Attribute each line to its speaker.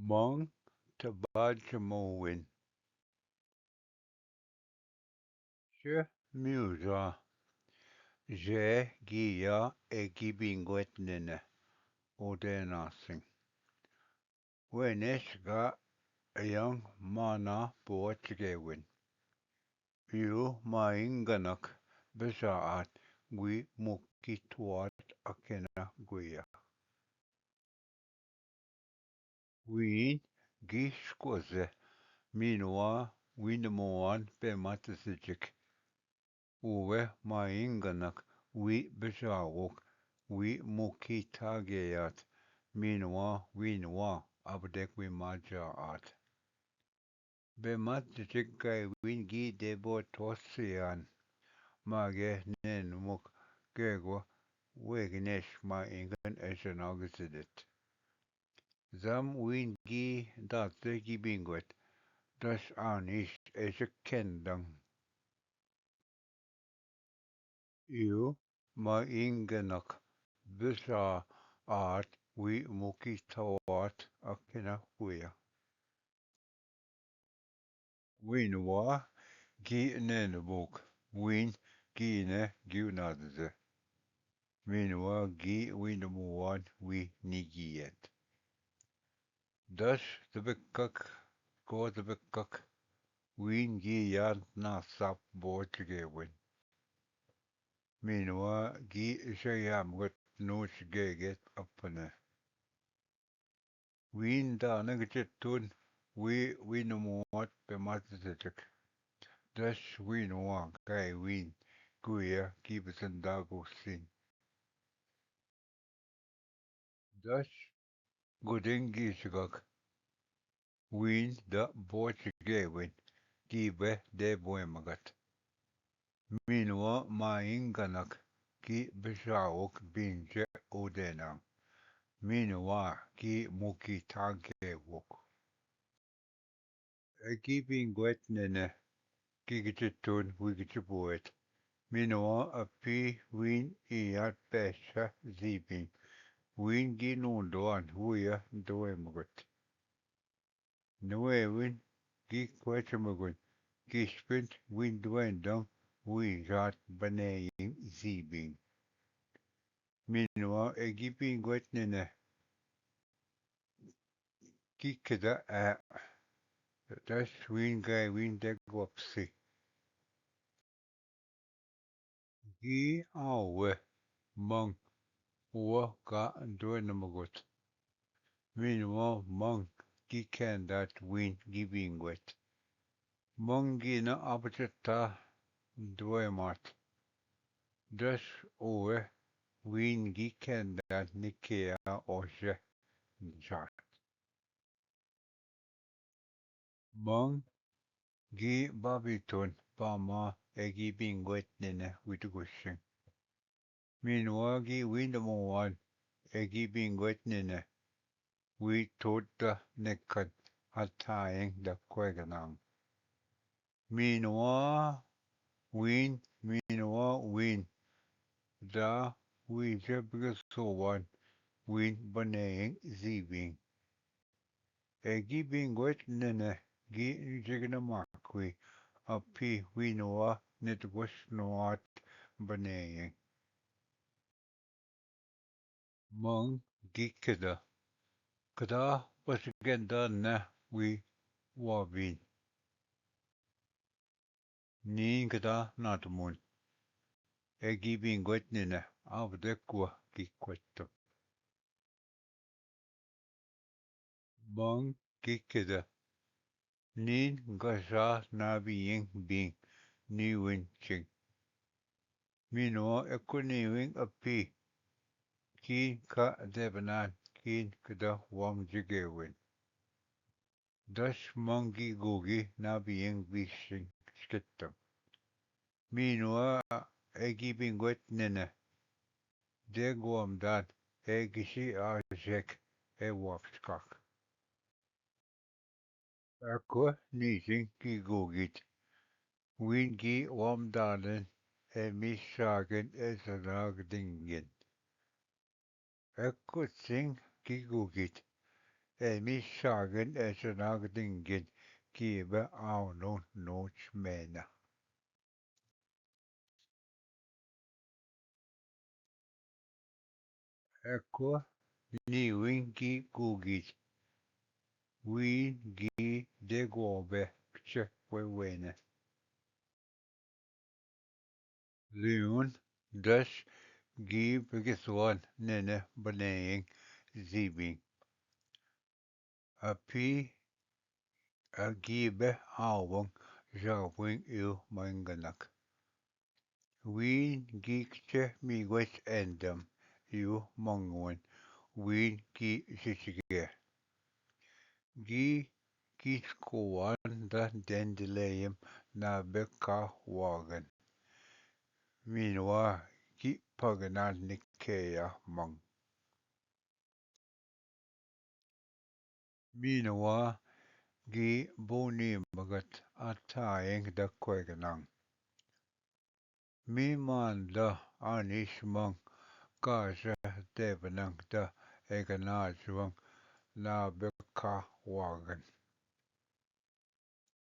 Speaker 1: Maang Tibaadjimowin. Je musa. Je gia e gibingwetnene. Ode nasing. Wenesh ga young mana boachgewin. You mainganak bezaat gui mukituat akena guia. Wien gishkoze. Minwa winamoan pe matasijik. Uwe mainganak wi bishawok wi mukitageyat minwa winwa abdek wi majaat. Bematjikai wingi debo tosian mage nen muk gego wegnesh maingan eshanagasidet. Zam wingi datse gibingwet das anish eshakendang. You Mainganak Bisa Art We Muki Tawat Akina Huya. Winwa Gi Nenabuk Win Gine Gunadze. Winwa Gi Winamuan We Nigiet. Dash the Bikak Go the Bikak Win Gi Yan Nasap Borchgewin. Minwa Gi Shayam Gut Nush Geget Upane. Win da negative we no more be matematic. Dash we no one guy win guya keep us in double sin. Dash goodingi shigak win da boch gewin gibe de boemagat. Minwa ma inganak ki bishawok binje odenang. Minwa ki muki tage wok. Eki bingwet nene gigititun wigichibuet. Minoa a pi win iat pesha zibin. Win ginundoan huya doemugut. Noewin gi kwechamugun. Gishpint win duendong wijat baneyin zibin. Minoa egipin gwetnene. Kikida a das win guy win degwapsi. Gi awe mong wa ga doenamugut. Meanwhile, Monk can that win giving wet. Mongina abjeta dwemat. Dus oe win can that Nikea oje jat. Mong gi babiton bama egi bingwet nene witugushing. Meanwhile, gi windamoan egi bingwet nene. We tota nekat hatayeng da kweganang. Meanwhile, win. Da we jebgasowan win banayeng zibing. Egi bingwet nene gi jignamakwi api winoa netwashnoat banayeng. Mong gikida. Kada pasgenda na we wabin. Niin kada natamun. Egi bingwet nene avdekwa kikwetto. Mong kikida. Niin gasha nabiying bing niwin ching. Minoa ekuniwing api. Kin ka debanan kin kada wam jigewin. Dash mongi gogi nabiying bishing skitto. Minoa egi bingwet nene. Degwam dat egishi ajek e wapskak. Ako nijing ki gogit. Wingi wamdanen e mishagen e zanagdingen. Eko sing ki gogit. mi sagen Anishinaabemang gibe auch noch Männer. Ecco, niwin gi gugit, win gi de gobe, pche wewene. Loon, dus gi begiswan nene benaying zibing. A pi a gibe awang jawing manganak. Win gikche miigwes endam, mangwan, win gi shishige. Gi kiskoan da dendelayim na beka wagan. Minwa gi paganan nikea mang. Minwa gi boni magat atayeng da kweganang. Mi man da Anishmang kaja devanang da eganajwang na beka wagan.